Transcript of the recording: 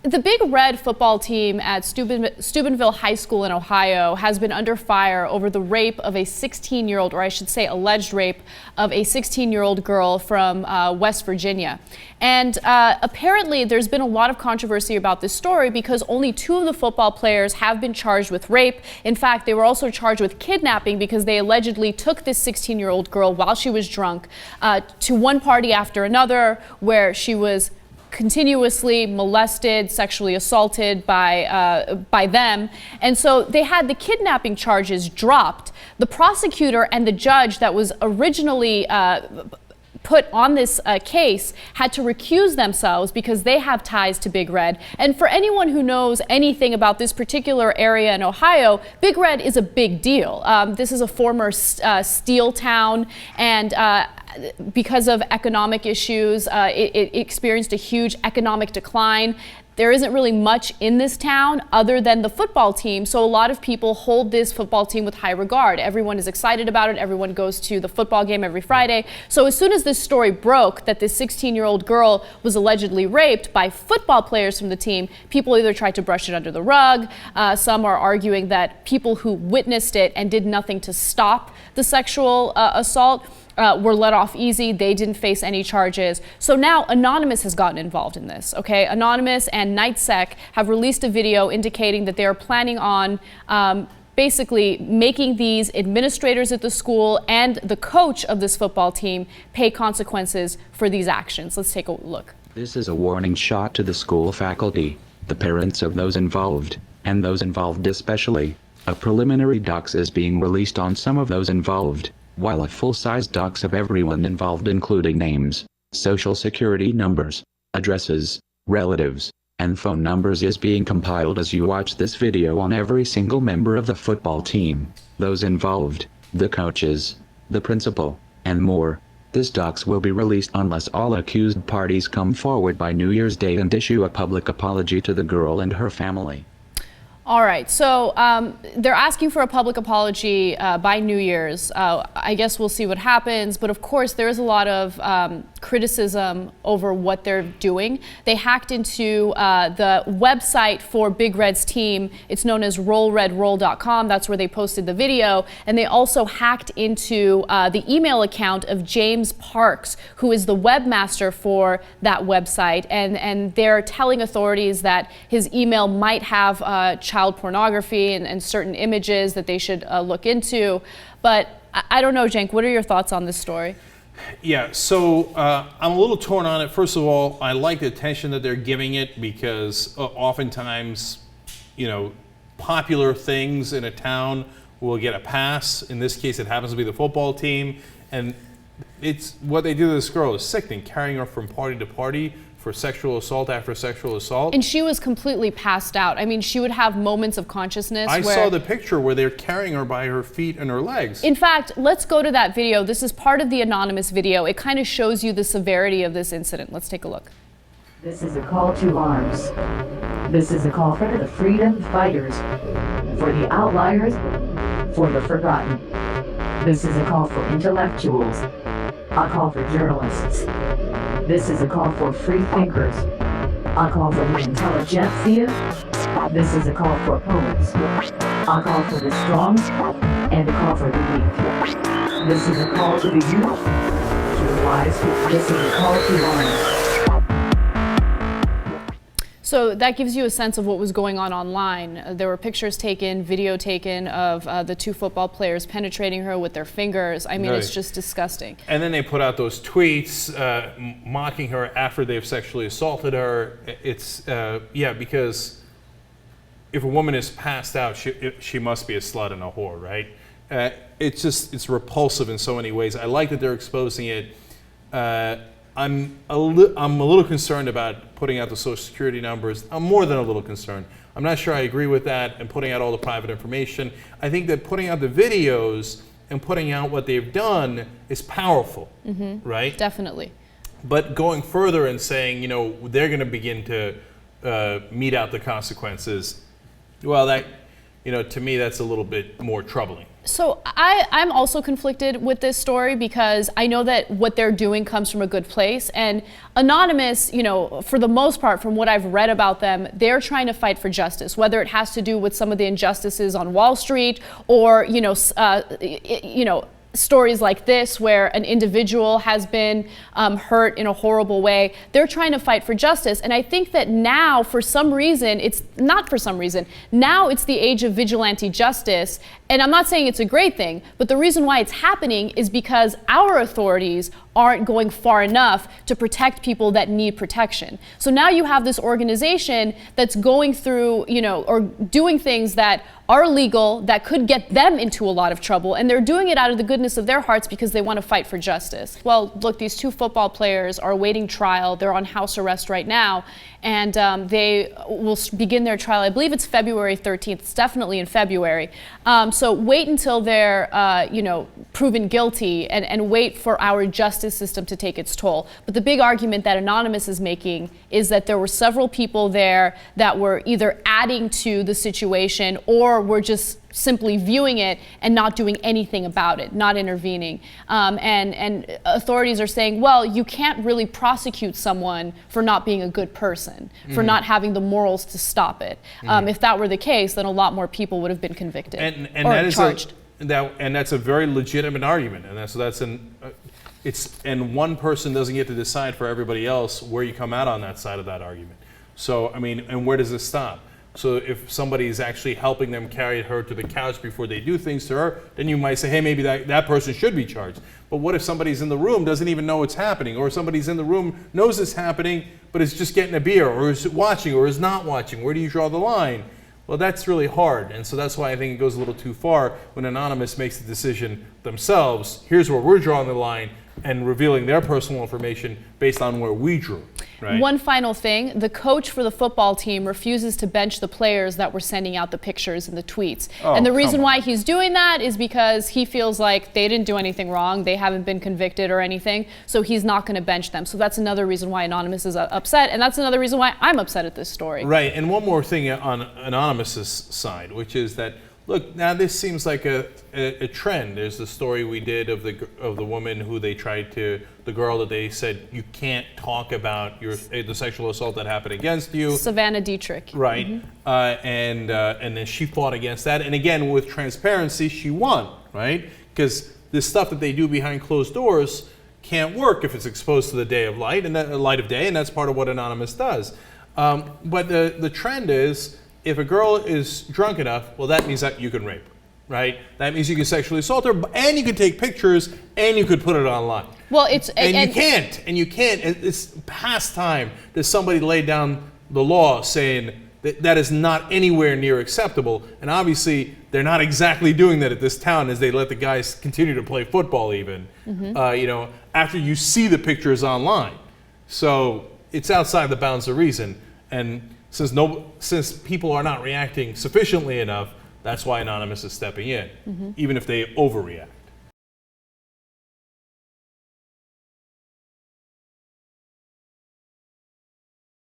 The Big Red football team at Steubenville High School in Ohio has been under fire over the rape of a 16-year-old, or I should say alleged rape of a 16-year-old girl from West Virginia. And apparently there's been a lot of controversy about this story because only 2 of the football players have been charged with rape. In fact, they were also charged with kidnapping because they allegedly took this 16-year-old girl while she was drunk to one party after another where she was continuously molested, sexually assaulted by them. And so they had the kidnapping charges dropped. The prosecutor and the judge that was originally put on this case had to recuse themselves because they have ties to Big Red. And for anyone who knows anything about this particular area in Ohio, Big Red is a big deal. This is a former steel town, and because of economic issues, it experienced a huge economic decline. There isn't really much in this town other than the football team, so a lot of people hold this football team with high regard. Everyone is excited about it. Everyone goes to the football game every Friday. So as soon as this story broke that this 16-year-old girl was allegedly raped by football players from the team, people either tried to brush it under the rug. Some are arguing that people who witnessed it and did nothing to stop the sexual assault were let off easy. They didn't face any charges. So now Anonymous has gotten involved in this, okay? Anonymous and Knightsec have released a video indicating that they are planning on basically making these administrators at the school and the coach of this football team pay consequences for these actions. Let's take a look. This is a warning shot to the school faculty, the parents of those involved, and those involved especially. A preliminary dox is being released on some of those involved, while a full-size dox of everyone involved, including names, social security numbers, addresses, relatives, and phone numbers, is being compiled as you watch this video on every single member of the football team, those involved, the coaches, the principal, and more. This dox will be released unless all accused parties come forward by New Year's Day and issue a public apology to the girl and her family. All right, so they're asking for a public apology by New Year's. I guess we'll see what happens, but of course there is a lot of criticism over what they're doing. They hacked into the website for Big Red's team. It's known as rollredroll.com. That's where they posted the video. And they also hacked into the email account of James Parks, who is the webmaster for that website. And they're telling authorities that his email might have child pornography and certain images that they should look into. But I don't know, Cenk, what are your thoughts on this story? Yeah, so I'm a little torn on it. First of all, I like the attention that they're giving it because oftentimes, you know, popular things in a town will get a pass. In this case, it happens to be the football team. And it's what they do to this girl is sickening, carrying her from party to party for sexual assault after sexual assault. And she was completely passed out. I mean, she would have moments of consciousness. I saw the picture where they're carrying her by her feet and her legs. In fact, let's go to that video. This is part of the Anonymous video. It kind of shows you the severity of this incident. Let's take a look. This is a call to arms. This is a call for the freedom fighters, for the outliers, for the forgotten. This is a call for intellectuals, a call for journalists. This is a call for free thinkers, a call for the intelligentsia. This is a call for poets, a call for the strong, and a call for the weak. This is a call to the youth, to the wise. This is a call to arms. So that gives you a sense of what was going on online. There were pictures taken, video taken of the 2 football players penetrating her with their fingers. I mean, It's just disgusting. And then they put out those tweets mocking her after they've sexually assaulted her. It's, yeah, because if a woman is passed out, she must be a slut and a whore, right? It's repulsive in so many ways. I like that they're exposing it. I'm a little concerned about putting out the social security numbers. I'm more than a little concerned. I'm not sure I agree with that and putting out all the private information. I think that putting out the videos and putting out what they've done is powerful, right? Definitely. But going further and saying, you know, they're going to begin to mete out the consequences, well, to me that's a little bit more troubling. So I'm also conflicted with this story because I know that what they're doing comes from a good place. And Anonymous, for the most part, from what I've read about them, they're trying to fight for justice, whether it has to do with some of the injustices on Wall Street or, stories like this where an individual has been hurt in a horrible way. They're trying to fight for justice. And I think that now, for some reason, now it's the age of vigilante justice. And I'm not saying it's a great thing, but the reason why it's happening is because our authorities aren't going far enough to protect people that need protection. So now you have this organization that's going through, or doing things that are illegal, that could get them into a lot of trouble, and they're doing it out of the goodness of their hearts because they want to fight for justice. Well, look, these two football players are awaiting trial. They're on house arrest right now, and they will begin their trial. I believe it's February 13th. It's definitely in February. So wait until they're, proven guilty, and wait for our justice system to take its toll. But the big argument that Anonymous is making is that there were several people there that were either adding to the situation or were just simply viewing it and not doing anything about it, not intervening. And authorities are saying, well, you can't really prosecute someone for not being a good person, for not having the morals to stop it. If that were the case, then a lot more people would have been convicted and or that is charged. And that's a very legitimate argument, and one person doesn't get to decide for everybody else where you come out on that side of that argument. So and where does this stop? So if somebody is actually helping them carry her to the couch before they do things to her, then you might say, hey, maybe that person should be charged. But what if somebody's in the room, doesn't even know it's happening, or somebody's in the room, knows it's happening, but is just getting a beer, or is watching, or is not watching? Where do you draw the line? Well, that's really hard, and so that's why I think it goes a little too far when Anonymous makes the decision themselves. Here's where we're drawing the line, and revealing their personal information based on where we drew. Right. One final thing, the coach for the football team refuses to bench the players that were sending out the pictures and the tweets. And the reason why he's doing that is because he feels like they didn't do anything wrong, they haven't been convicted or anything, so he's not going to bench them. So that's another reason why Anonymous is upset, and that's another reason why I'm upset at this story. Right, and one more thing on Anonymous's side, which is that, look, now this seems like a trend. There's the story we did of the woman who they tried to, the girl that they said you can't talk about the sexual assault that happened against you. Savannah Dietrich. Right, and then she fought against that, and again with transparency, she won, right? Because this stuff that they do behind closed doors can't work if it's exposed to the light of day, and that's part of what Anonymous does. But the trend is, if a girl is drunk enough, well, that means that you can rape her, right? That means you can sexually assault her, and you can take pictures, and you could put it online. Well, you can't. It's past time that somebody laid down the law saying that is not anywhere near acceptable. And obviously, they're not exactly doing that at this town, as they let the guys continue to play football even, after you see the pictures online. So it's outside the bounds of reason. And since people are not reacting sufficiently enough, that's why Anonymous is stepping in, even if they overreact.